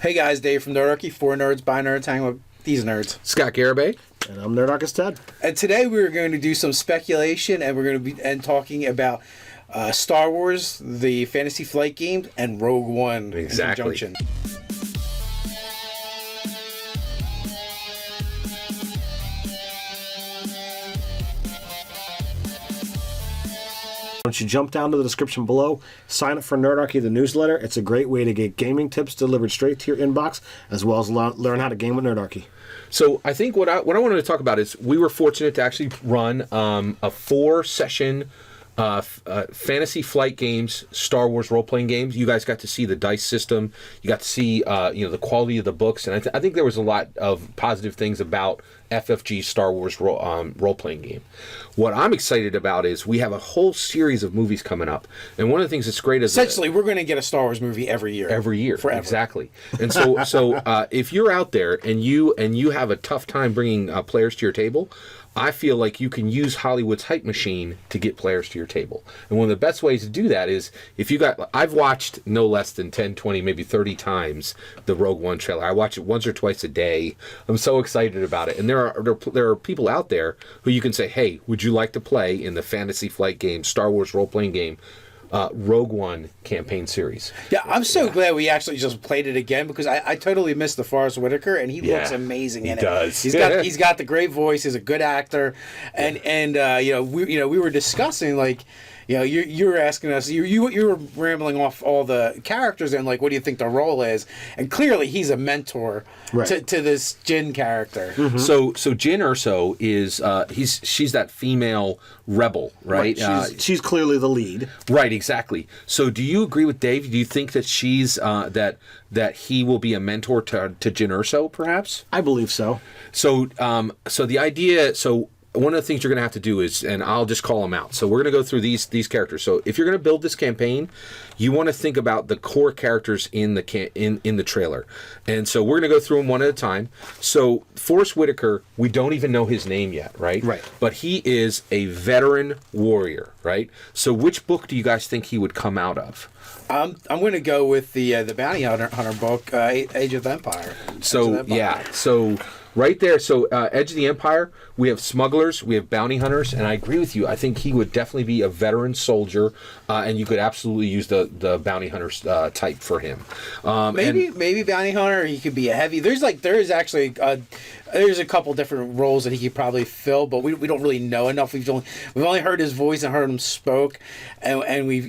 Hey guys, Dave from Nerdarchy, for nerds, by nerds, hang with these nerds. Scott Garibay. And I'm Nerdarchist Ted. And today we're going to do some speculation, and we're going to be talking about Star Wars, the Fantasy Flight games, and Rogue One in conjunction. Once you jump down to the description below, sign up for Nerdarchy, the newsletter. It's a great way to get gaming tips delivered straight to your inbox, as well as learn how to game with Nerdarchy. So I think what I wanted to talk about is we were fortunate to actually run a 4-session Fantasy Flight games, Star Wars role-playing games. You guys got to see the dice system. You got to see the quality of the books, and I think there was a lot of positive things about FFG Star Wars role-playing game. What I'm excited about is we have a whole series of movies coming up, and one of the things that's great is essentially we're going to get a Star Wars movie every year, forever. Exactly. And so if you're out there and you have a tough time bringing players to your table, I feel like you can use Hollywood's hype machine to get players to your table. And one of the best ways to do that is I've watched no less than 10, 20, maybe 30 times the Rogue One trailer. I watch it once or twice a day. I'm so excited about it. And there are people out there who you can say, hey, would you like to play in the Fantasy Flight game, Star Wars role-playing game, Rogue One campaign series? Yeah, I'm so glad we actually just played it again, because I totally missed DeForest Whitaker, and he looks amazing in it. He does. He's got the great voice. He's a good actor, and we were discussing, like, you were asking us, you were rambling off all the characters and, like, what do you think the role is? And clearly he's a mentor to this Jyn character. Mm-hmm. So Jyn Erso is she's that female rebel, right? She's clearly the lead. Right, exactly. So do you agree with Dave? Do you think that she's that he will be a mentor to Jyn Erso, perhaps? I believe so. So the idea, one of the things you're going to have to do is, and I'll just call them out. So we're going to go through these characters. So if you're going to build this campaign, you want to think about the core characters in the trailer. And so we're going to go through them one at a time. So Forrest Whitaker, we don't even know his name yet, right? Right. But he is a veteran warrior, right? So which book do you guys think he would come out of? I'm going to go with the Bounty Hunter book, Age of Empire. So right there, Edge of the Empire, we have smugglers, we have bounty hunters, and I agree with you. I think he would definitely be a veteran soldier, and you could absolutely use the bounty hunter type for him. Maybe bounty hunter. He could be a heavy. There's actually there's a couple different roles that he could probably fill, but we don't really know enough. We've only heard his voice and heard him spoke, and we've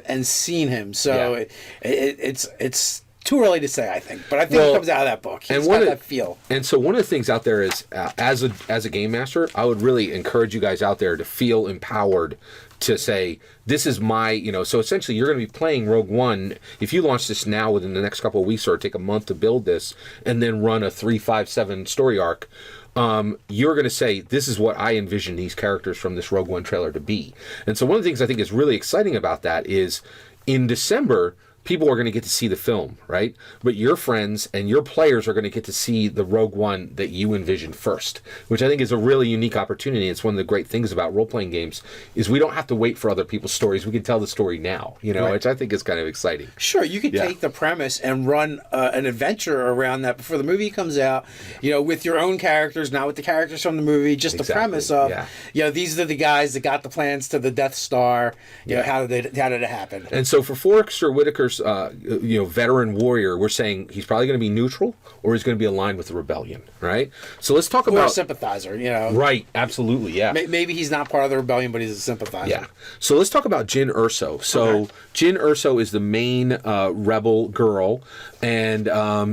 and seen him. So it's too early to say, I think, but I think it comes out of that book. He's got that feel. And so one of the things out there is, as a game master, I would really encourage you guys out there to feel empowered to say, this is my, so essentially you're going to be playing Rogue One. If you launch this now within the next couple of weeks, or take a month to build this, and then run a 3, 5, 7 story arc, you're going to say, this is what I envision these characters from this Rogue One trailer to be. And so one of the things I think is really exciting about that is, in December, people are going to get to see the film, right? But your friends and your players are going to get to see the Rogue One that you envisioned first, which I think is a really unique opportunity. It's one of the great things about role-playing games is we don't have to wait for other people's stories. We can tell the story now, which I think is kind of exciting. Sure, you could take the premise and run an adventure around that before the movie comes out, with your own characters, not with the characters from the movie, just the premise of, these are the guys that got the plans to the Death Star, how did it happen? And so for Forrest Whitaker's veteran warrior, we're saying he's probably going to be neutral, or he's going to be aligned with the rebellion, right? So let's talk about a sympathizer, Right, absolutely, yeah. Maybe he's not part of the rebellion, but he's a sympathizer. Yeah. So let's talk about Jyn Erso. So Jyn Erso is the main rebel girl, and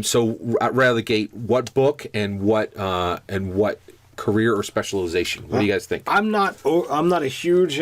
so right out of the gate, what book and what career or specialization? What do you guys think? I'm not a huge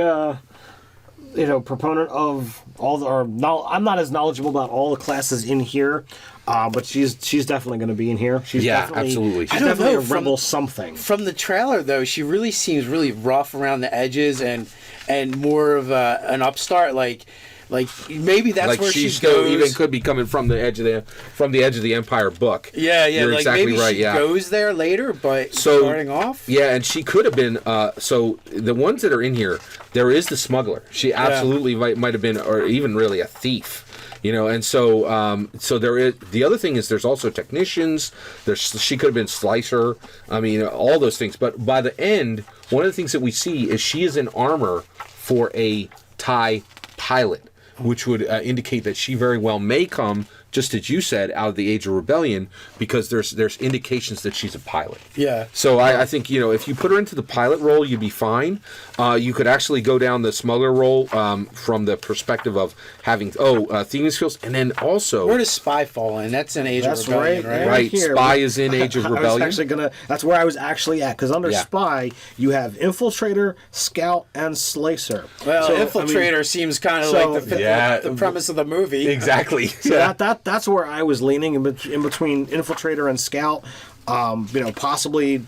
proponent of I'm not as knowledgeable about all the classes in here, but she's definitely going to be in here. Absolutely. She's definitely a rebel something. From the trailer, though, she really seems really rough around the edges and more of an upstart. Like, Like maybe that's like where she she still goes. even could be coming from the edge of the Empire book. Yeah, You're like exactly maybe right. she Yeah. goes there later, but So starting off. yeah, and she could have been. So the ones that are in here, there is the smuggler. She absolutely might have been, or even really a thief. You know, and so so there is. The other thing is there's also technicians. She could have been Slicer. I mean, all those things. But by the end, one of the things that we see is she is in armor for a TIE pilot, which would indicate that she very well may come, just as you said, out of the Age of Rebellion, because there's indications that she's a pilot. Yeah. So I think, you know, if you put her into the pilot role, you'd be fine. You could actually go down the smuggler role from the perspective of having thieving skills, and then also Where does Spy fall in? That's in Age of That's Rebellion, right, right? right, here. Spy is in Age of Rebellion. That's where I was actually at, because under Yeah. Spy you have Infiltrator, Scout, and Slicer. Well, So, I mean, Infiltrator seems kind of so- like the premise of the movie. Exactly. So that's where I was leaning in between Infiltrator and Scout. Possibly,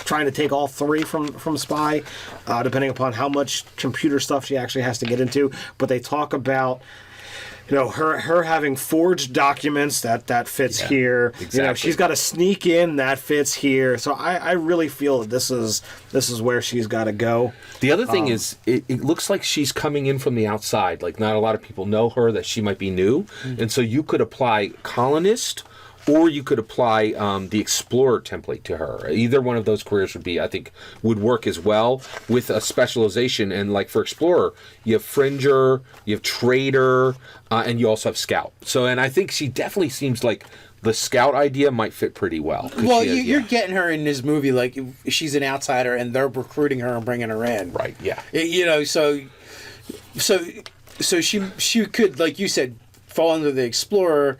trying to take all three from Spy, depending upon how much computer stuff she actually has to get into. But they talk about, her having forged documents that fits here. exactly. She's got to sneak in, that fits here. So I really feel that this is where she's got to go. The other thing is, it looks like she's coming in from the outside. Like, not a lot of people know her, that she might be new. And so you could apply colonist, or you could apply the explorer template to her. Either one of those careers would work as well with a specialization. And like for explorer, you have fringer, you have trader, and you also have scout. So, and I think she definitely seems like the scout idea might fit pretty well. Well, you're getting her in this movie like she's an outsider, and they're recruiting her and bringing her in. Right. Yeah. So she could, like you said, fall under the explorer,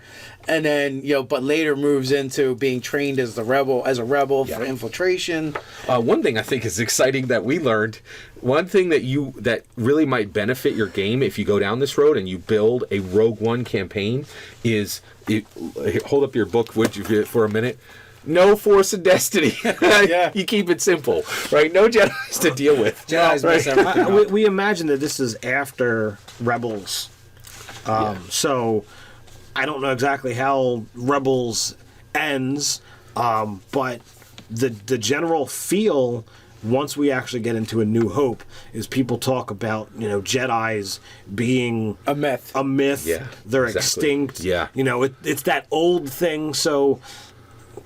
and then but later moves into being trained as a rebel for infiltration. One thing I think is exciting that we learned, one thing that really might benefit your game if you go down this road and you build a Rogue One campaign is, hold up your book, would you, for a minute? No Force of Destiny. Yeah. You keep it simple, right? No Jedis to deal with. Jedi's mess everything up. We imagine that this is after Rebels. So I don't know exactly how Rebels ends, but the general feel, once we actually get into A New Hope, is people talk about Jedis being A myth. Yeah, they're exactly. extinct. Yeah. It's that old thing. So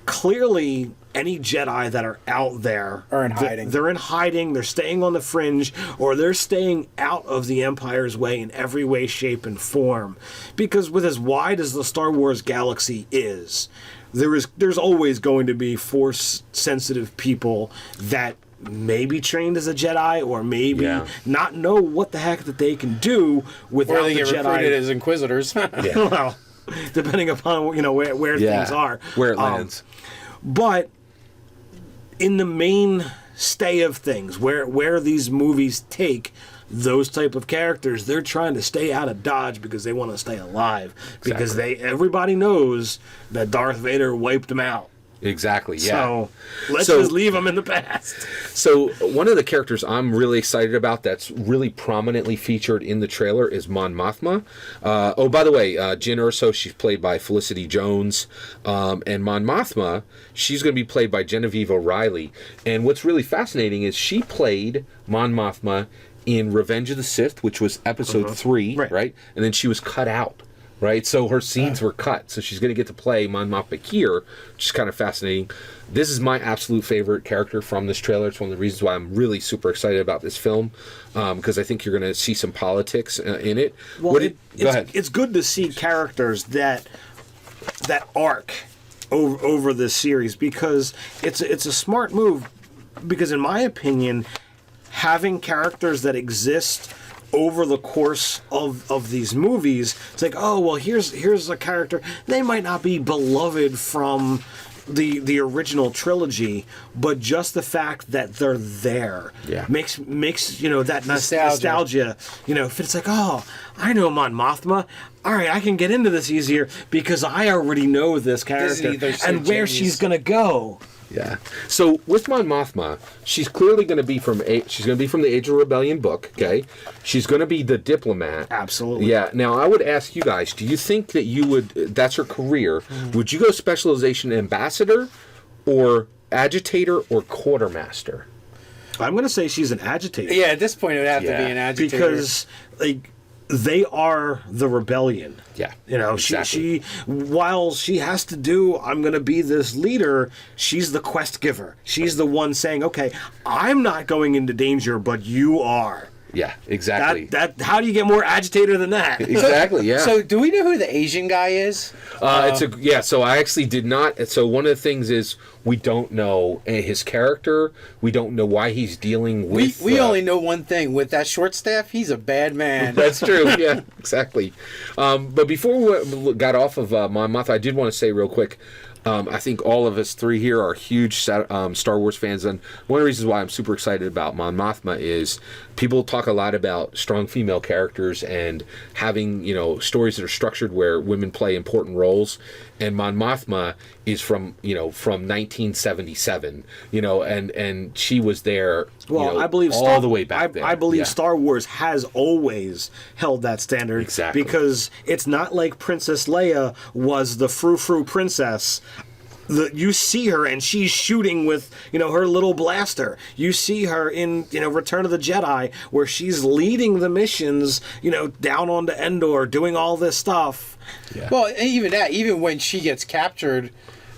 clearly, any Jedi that are out there Are in hiding. They're in hiding. They're staying on the fringe, or they're staying out of the Empire's way in every way, shape, and form. Because with as wide as the Star Wars galaxy is, there's always going to be Force-sensitive people that may be trained as a Jedi, or maybe not know what the heck that they can do without Or they the get Jedi. recruited as Inquisitors. Well, depending upon where things are, where it lands. But in the mainstay of things, where these movies take those type of characters, they're trying to stay out of Dodge because they want to stay alive. Because everybody knows that Darth Vader wiped them out. Exactly, yeah. So let's just leave them in the past. So one of the characters I'm really excited about that's really prominently featured in the trailer is Mon Mothma. By the way, Jyn Erso, she's played by Felicity Jones. And Mon Mothma, she's going to be played by Genevieve O'Reilly. And what's really fascinating is she played Mon Mothma in Revenge of the Sith, which was episode 3, right? And then she was cut out. Right, so her scenes were cut, so she's going to get to play Mon Mothma here, which is kind of fascinating. This is my absolute favorite character from this trailer. It's one of the reasons why I'm really super excited about this film, because I think you're going to see some politics in it. Well, go ahead. It's good to see characters that arc over this series, because it's a smart move. Because in my opinion, having characters that exist over the course of these movies, it's like, oh well, here's a character. They might not be beloved from the original trilogy, but just the fact that they're there makes that nostalgia. If it's like, oh, I know Mon Mothma. All right, I can get into this easier because I already know this character and where she's gonna go. Yeah. So with Mon Mothma, she's clearly going to be from the Age of Rebellion book. Okay. She's going to be the diplomat. Absolutely. Yeah. Now I would ask you guys: do you think that you would? That's her career. Would you go specialization ambassador, or agitator, or quartermaster? I'm going to say she's an agitator. Yeah, at this point it would have to be an agitator. Because, like, they are the rebellion. Yeah. You know, exactly. she while she has to do, I'm going to be this leader, she's the quest giver. She's the one saying, okay, I'm not going into danger, but you are. Yeah, exactly. That how do you get more agitator than that? Exactly, yeah. So do we know who the Asian guy is? So I actually did not. So one of the things is we don't know his character. We don't know why he's dealing with. We only know one thing. With that short staff, he's a bad man. That's true. Yeah, exactly. But before we got off of Mon Mothma, I did want to say real quick. I think all of us three here are huge Star Wars fans, and one of the reasons why I'm super excited about Mon Mothma is people talk a lot about strong female characters and having, stories that are structured where women play important roles. And Mon Mothma is from 1977, and she was there. Well, I believe all the way back there. I believe Star Wars has always held that standard. Exactly. Because it's not like Princess Leia was the frou-frou princess. You see her and she's shooting with, her little blaster. You see her in, Return of the Jedi, where she's leading the missions, down onto Endor, doing all this stuff. Yeah. Well, even when she gets captured,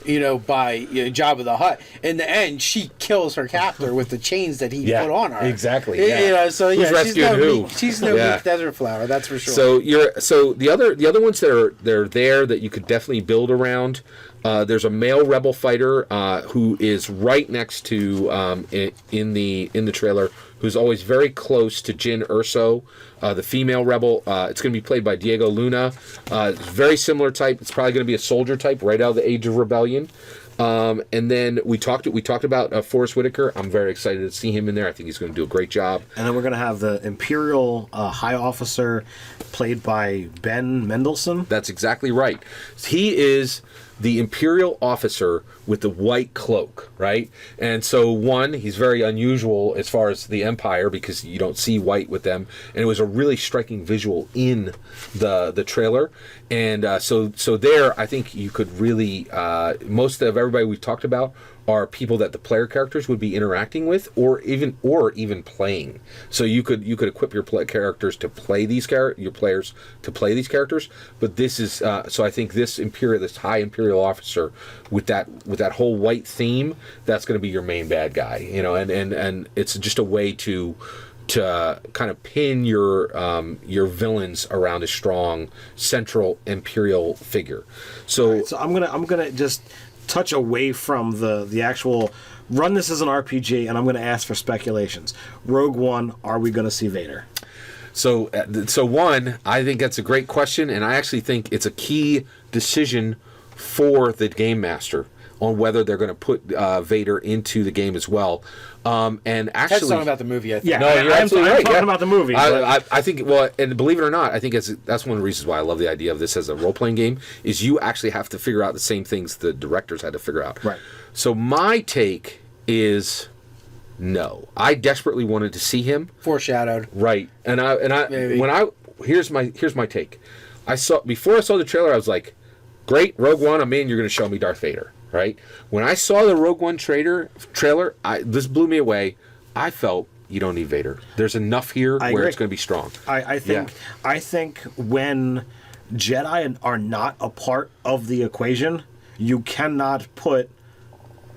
by Jabba the Hutt, in the end, she kills her captor with the chains that he put on her. Exactly. Who's rescuing who? She's no weak desert flower, that's for sure. So the other ones that are there that you could definitely build around. There's a male rebel fighter who is right next to in the trailer, who's always very close to Jyn Erso, the female rebel. It's going to be played by Diego Luna. Very similar type. It's probably going to be a soldier type right out of the Age of Rebellion. And then we talked about Forrest Whitaker. I'm very excited to see him in there. I think he's going to do a great job. And then we're going to have the Imperial High Officer played by Ben Mendelsohn. That's exactly right. He is the Imperial officer with the white cloak, right? And so, he's very unusual as far as the Empire because you don't see white with them. And it was a really striking visual in the trailer. And so there, I think you could really, most of everybody we've talked about are people that the player characters would be interacting with, or even playing. So you could equip your characters to play your players to play these characters. But this is so I think this high Imperial officer with that whole white theme, that's going to be your main bad guy, and it's just a way to kind of pin your villains around a strong central Imperial figure. So I'm gonna just touch away from the actual run this as an RPG, and I'm going to ask for speculations. Rogue One, are we going to see Vader? So one, I think that's a great question, and I actually think it's a key decision for the game master on whether they're going to put Vader into the game as well. And actually, Ted's talking about the movie, I think. Yeah, no, you're absolutely right. I'm talking about the movie. I think, well, and believe it or not, I think that's one of the reasons why I love the idea of this as a role-playing game, is you actually have to figure out the same things the directors had to figure out. Right. So my take is no. I desperately wanted to see him. Foreshadowed. Right. And Maybe. Here's my take. Before I saw the trailer, I was like, great, Rogue One, I'm in, you're going to show me Darth Vader. Right? When I saw the Rogue One trailer, this blew me away. I felt you don't need Vader. There's enough here where it's going to be strong. I think when Jedi are not a part of the equation, you cannot put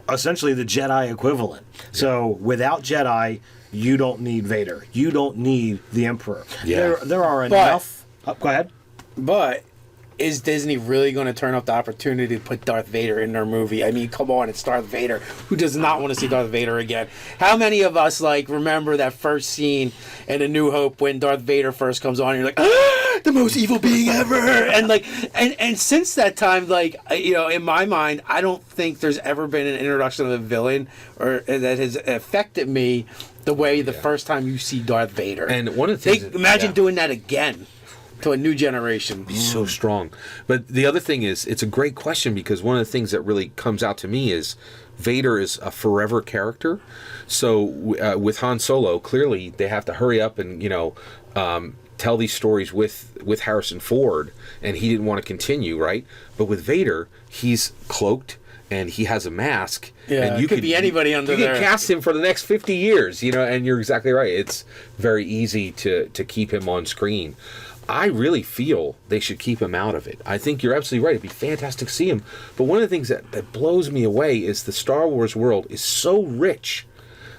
essentially the Jedi equivalent. Yeah. So without Jedi, you don't need Vader. You don't need the Emperor. Yeah. There are enough. Go ahead. But is Disney really going to turn up the opportunity to put Darth Vader in their movie? I mean, come on, it's Darth Vader. Who does not want to see Darth Vader again? How many of us remember that first scene in A New Hope when Darth Vader first comes on and you're like, ah, the most evil being ever? And since that time, in my mind, I don't think there's ever been an introduction of a villain or that has affected me the way the first time you see Darth Vader. And one of the things imagine doing that again. to a new generation. He's so strong. But the other thing is, it's a great question because one of the things that really comes out to me is Vader is a forever character. So with Han Solo, clearly they have to hurry up and, tell these stories with Harrison Ford, and he didn't want to continue, right? But with Vader, he's cloaked and he has a mask. Yeah, and you could be anybody under there. You there. can cast him for the next 50 years, and you're exactly right. It's very easy to keep him on screen. I really feel they should keep him out of it. I think you're absolutely right. It'd be fantastic to see him. But one of the things that blows me away is the Star Wars world is so rich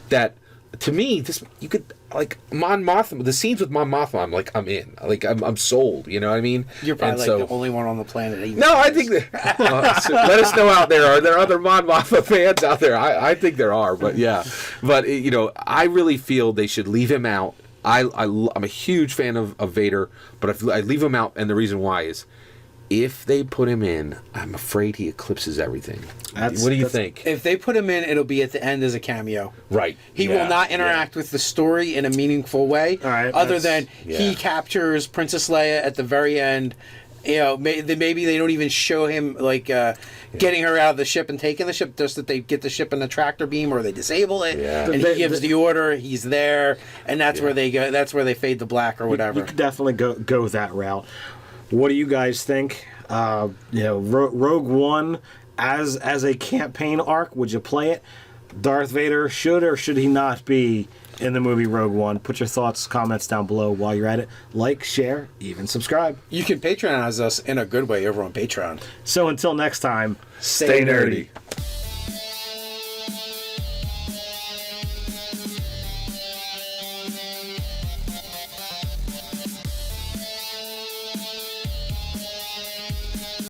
that, to me, you could, like, Mon Mothma, the scenes with Mon Mothma, I'm in. Like, I'm sold, you know what I mean? You're probably the only one on the planet. No, I think that, so let us know out there. Are there other Mon Mothma fans out there? I think there are, but yeah. But, I really feel they should leave him out. I'm a huge fan of Vader, but I leave him out, and the reason why is if they put him in, I'm afraid he eclipses everything. What do you think? If they put him in, it'll be at the end as a cameo. Right. He will not interact with the story in a meaningful way, other than he captures Princess Leia at the very end. Maybe they don't even show him getting her out of the ship and taking the ship, just that they get the ship in the tractor beam or they disable it, and he gives the order. He's there, and that's where they go. That's where they fade to black or whatever. You could definitely go that route. What do you guys think? Rogue One as a campaign arc, would you play it? Darth Vader should or should he not be in the movie Rogue One? Put your thoughts, comments down below while you're at it. Like, share, even subscribe. You can patronize us in a good way over on Patreon. So until next time, Stay nerdy.